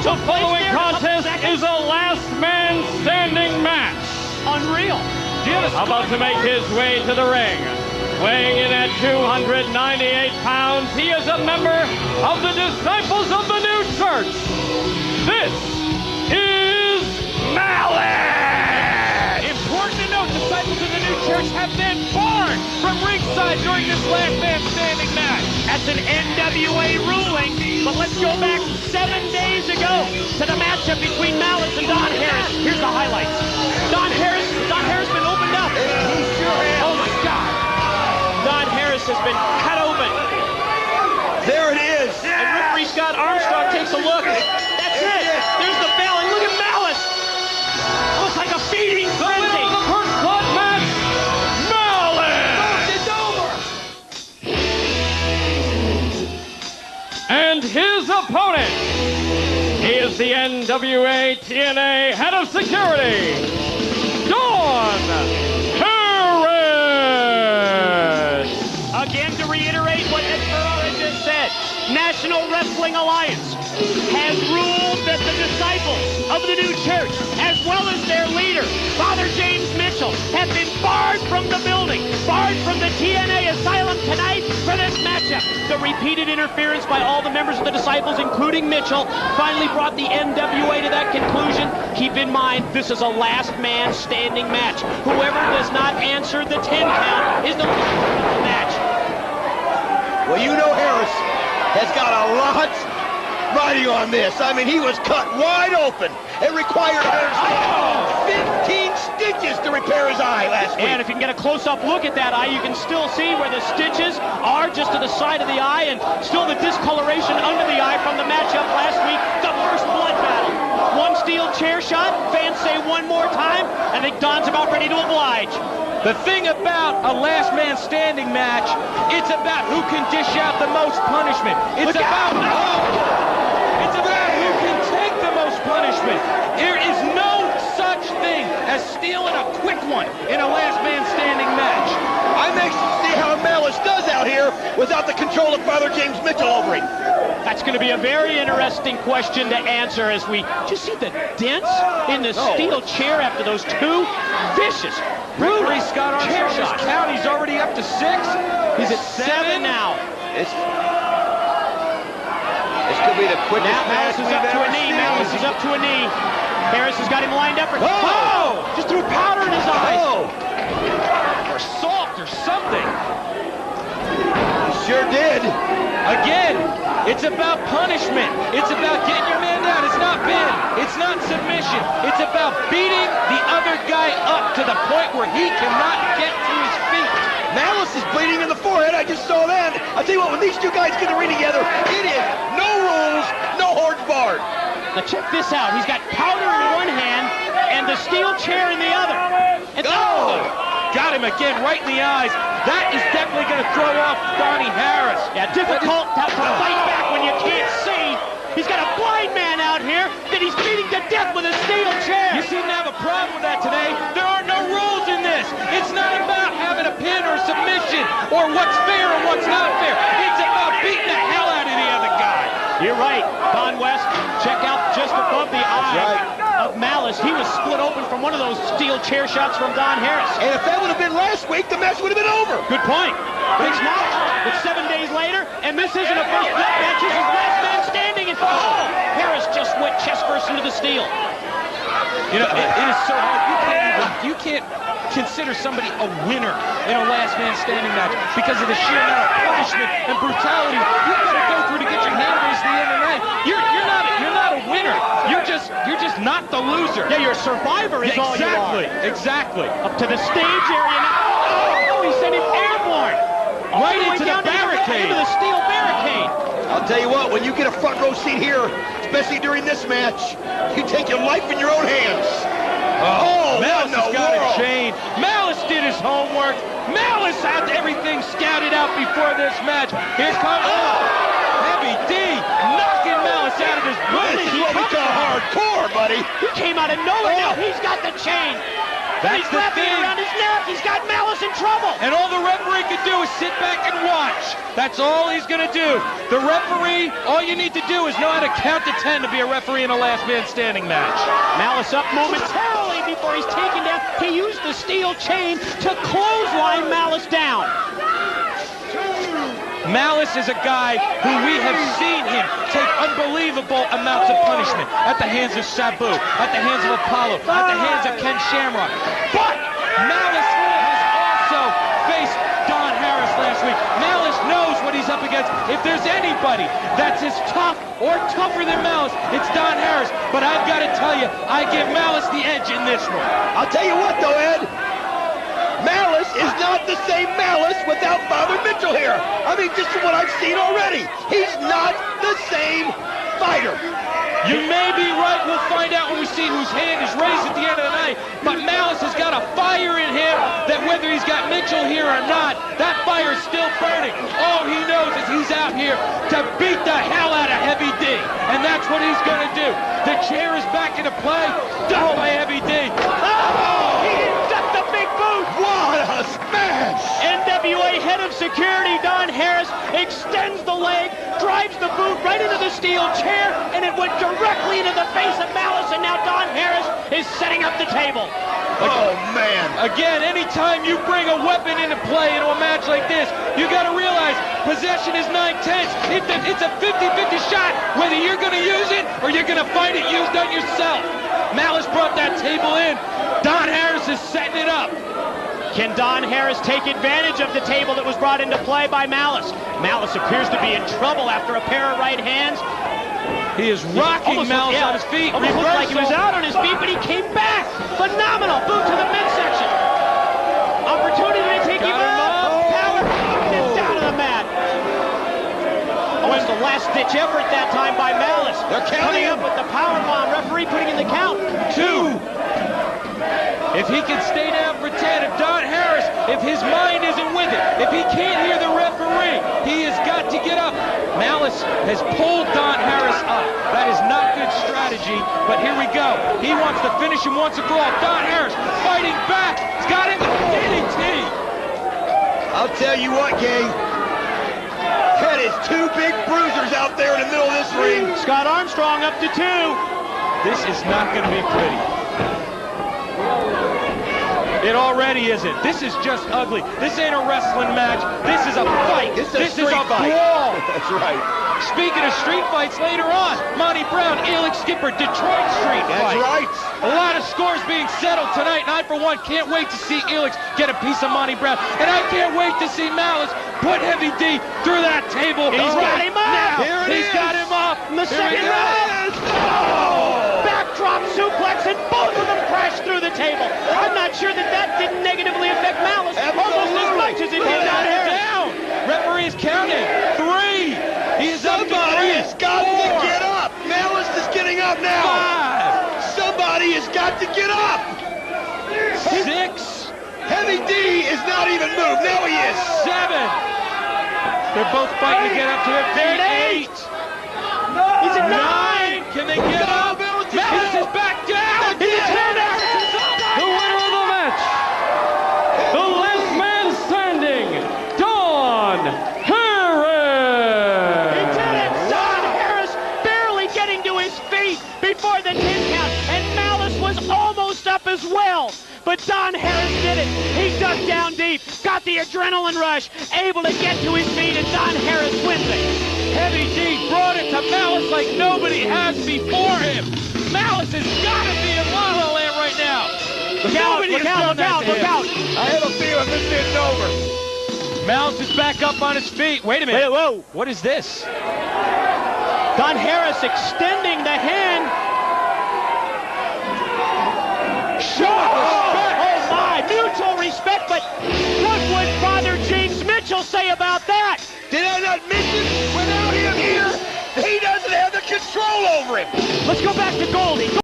The following contest is a last man standing match. Unreal. About to make his way to the ring. Weighing in at 298 pounds, he is a member of the Disciples of the New Church. This is Malice! Important to note, Disciples of the New Church have been barred from ringside during this last man standing match. That's an NWA ruling, but let's go back 7 days ago to the matchup between Malice and Don Harris. Here's the highlights. Don Harris been opened up. Oh my God. Don Harris has been cut open. There it is. And referee Scott Armstrong takes a look. That's it. There's the bell, and look at Malice. Looks like a feeding frenzy. The first blood match, Malice! It's over. And his opponent, he is the NWA TNA Head of Security, Don Harris! Again, to reiterate what Ed Ferrara just said, National Wrestling Alliance has ruled that the Disciples of the New Church, as well as their leader, Father James Mitchell, have been barred from the building, barred from the TNA Asylum tonight for this matchup. The repeated interference by all the members of the Disciples, including Mitchell, finally brought the NWA to that conclusion. Keep in mind, this is a last man standing match. Whoever does not answer the 10 count is the winner of the match. Well, you know Harris has got a lot riding on this. I mean, he was cut wide open. It required 15 stitches to repair his eye last week. And if you can get a close-up look at that eye, you can still see where the stitches are just to the side of the eye, and still the discoloration under the eye from the matchup last week, the first blood battle. One steel chair shot, fans say one more time. I think Don's about ready to oblige. The thing about a last man standing match, it's about who can dish out the most punishment. It's about who can take the most punishment. There is no such thing as stealing a quick one in a last man standing match. I'm anxious to see how Malice does out here without the control of Father James Mitchell over him. That's going to be a very interesting question to answer as we just see the dents in the steel chair after those two vicious, brutal Scott chair Armstrong shots. count, he's already up to 6. He's at 7 now. This could be the quickest Now Malice is up to a knee. Malice is up to a knee. Harris has got him lined up for... Oh! Just threw powder in his eyes. Oh! or salt or something. Sure did. Again, it's about punishment. It's about getting your man down. It's not pin. It's not submission. It's about beating the other guy up to the point where he cannot get to his feet. Malice is bleeding in the forehead. I just saw that. I'll tell you what, when these two guys get the ring together, it is no rules, no horns barred. Now check this out. He's got powder in one hand and the steel chair in the other. And got him again right in the eyes. That is definitely going to throw off Donnie Harris. Yeah, difficult to fight back when you can't see. He's got a blind man out here that he's beating to death with a steel chair. You seem to have a problem with that today. There are no rules in this. It's not about having a pin or submission or what's fair or what's not fair. It's about beating the hell out of the other guy. You're right, Don West. Check out just above the eye of Malice. He was split open from one of those steel chair shots from Don Harris. And if that would have been last week, the match would have been over. Good point. But it's not. It's 7 days later, and this isn't a first blood match. This is last man standing. And Harris just went chest first into the steel. You know, it is so hard. You can't consider somebody a winner in a last man standing match because of the sheer amount of punishment and brutality you've got to go through to get your hand raised at the end of the night. You're not a winner. You're just not the loser. Yeah, you're a survivor is all you are. Exactly. Up to the stage area now. Oh, he sent him airborne. Right into the barricade. Into the steel barricade. I'll tell you what, when you get a front row seat here, especially during this match, you take your life in your own hands. Oh, Malice has got world. a chain. Malice did his homework. Malice had everything scouted out before this match. Here comes Heavy D knocking Malice out of his boots. This is what we call hardcore, buddy. He came out of nowhere. Now he's got the chain. That's He's the wrapping it thing. around his neck. He's got Malice in trouble. And all the referee can do is sit back and watch. That's all he's going to do. The referee, all you need to do is know how to count to 10 to be a referee in a last man standing match. Malice up momentarily before he's taken down. He used the steel chain to clothesline Malice down. Malice is a guy who we have seen him take unbelievable amounts of punishment at the hands of Sabu, at the hands of Apollo, at the hands of Ken Shamrock. But Malice has also faced Don Harris last week. Malice knows what he's up against. If there's anybody that's as tough or tougher than Malice, it's Don Harris. But I've got to tell you, I give Malice the edge in this one. I'll tell you what, though, Ed. Malice is not the same Malice without Father Mitchell here. I mean, just from what I've seen already, he's not the same fighter. You may be right. We'll find out when we see whose hand is raised at the end of the night. But Malice has got a fire in him that whether he's got Mitchell here or not, that fire is still burning. All he knows is he's out here to beat the hell out of Heavy D. And that's what he's going to do. The chair is back into play. Ducked by Heavy D. Oh! He didn't duck the big boot. What a smash! NWA head of security Don Harris extends the leg, drives the boot right into the steel chair, and it went directly into the face of Malice, and now Don Harris is setting up the table. Oh, man. Again, anytime you bring a weapon into play into a match like this, you got to realize possession is 9/10. It's a 50-50 shot whether you're going to use it or you're going to find it used on yourself. Malice brought that table in. Don Harris is setting it up. Can Don Harris take advantage of the table that was brought into play by Malice? Malice appears to be in trouble after a pair of right hands. He is rocking Malice on his feet. Almost looked like he was out on his feet, but he came back. Phenomenal. Boot to the midsection. Opportunity to take him up. Power and down to the mat. Almost a last-ditch effort that time by Malice. They're counting Coming up with the power bomb. Referee putting in the count. 2. If he can stay down for 10, if Don Harris, if his mind isn't with it, if he can't hear the referee, he has got to get up. Malice has pulled Don Harris up. That is not good strategy, but here we go. He wants to finish him once and for all. Don Harris fighting back. He's got him with DDT. I'll tell you what, gang. That is 2 big bruisers out there in the middle of this ring. Scott Armstrong up to 2. This is not going to be pretty. It already isn't. This is just ugly. This ain't a wrestling match. This is a fight. This is a brawl. That's right. Speaking of street fights, later on, Monty Brown, Elix Skipper, Detroit street fight. That's right. A lot of scores being settled tonight, and I, for one, can't wait to see Elix get a piece of Monty Brown. And I can't wait to see Malice put Heavy D through that table. He's got him up. Now. Here it He's is. got him up. In the second round. Backdrop suplex, and both of them crashed through the table. I'm not sure that didn't negatively affect Malice almost as much as it did Don Harris. Down. Referee is counting. 3. He is up to 3. Somebody has got to get up. Malice is getting up now. 5. Somebody has got to get up. 6. Heavy D is not even moved. Now he is. 7. They're both fighting to get up to their feet. 8. He's at 9. Can they get up? Malice is back down. He's down. The winner of the match, the last man standing, Don Harris. He did it! Don Harris barely getting to his feet before the 10 count, and Malice was almost up as well. But Don Harris did it. He ducked down deep, got the adrenaline rush, able to get to his feet, and Don Harris wins it. Heavy D brought it to Malice like nobody has before him. Malice has got to be in La La Land right now. Look out, Nobody look has out, done look that out, to look him. out. I have a feeling this isn't over. Malice is back up on his feet. Wait a minute. Wait, whoa. What is this? Don Harris extending the hand. Show of respect. Oh my, mutual respect, but what would Father James Mitchell say about that? Did I not mention without him here, he doesn't have the control over him. Let's go back to Goldie.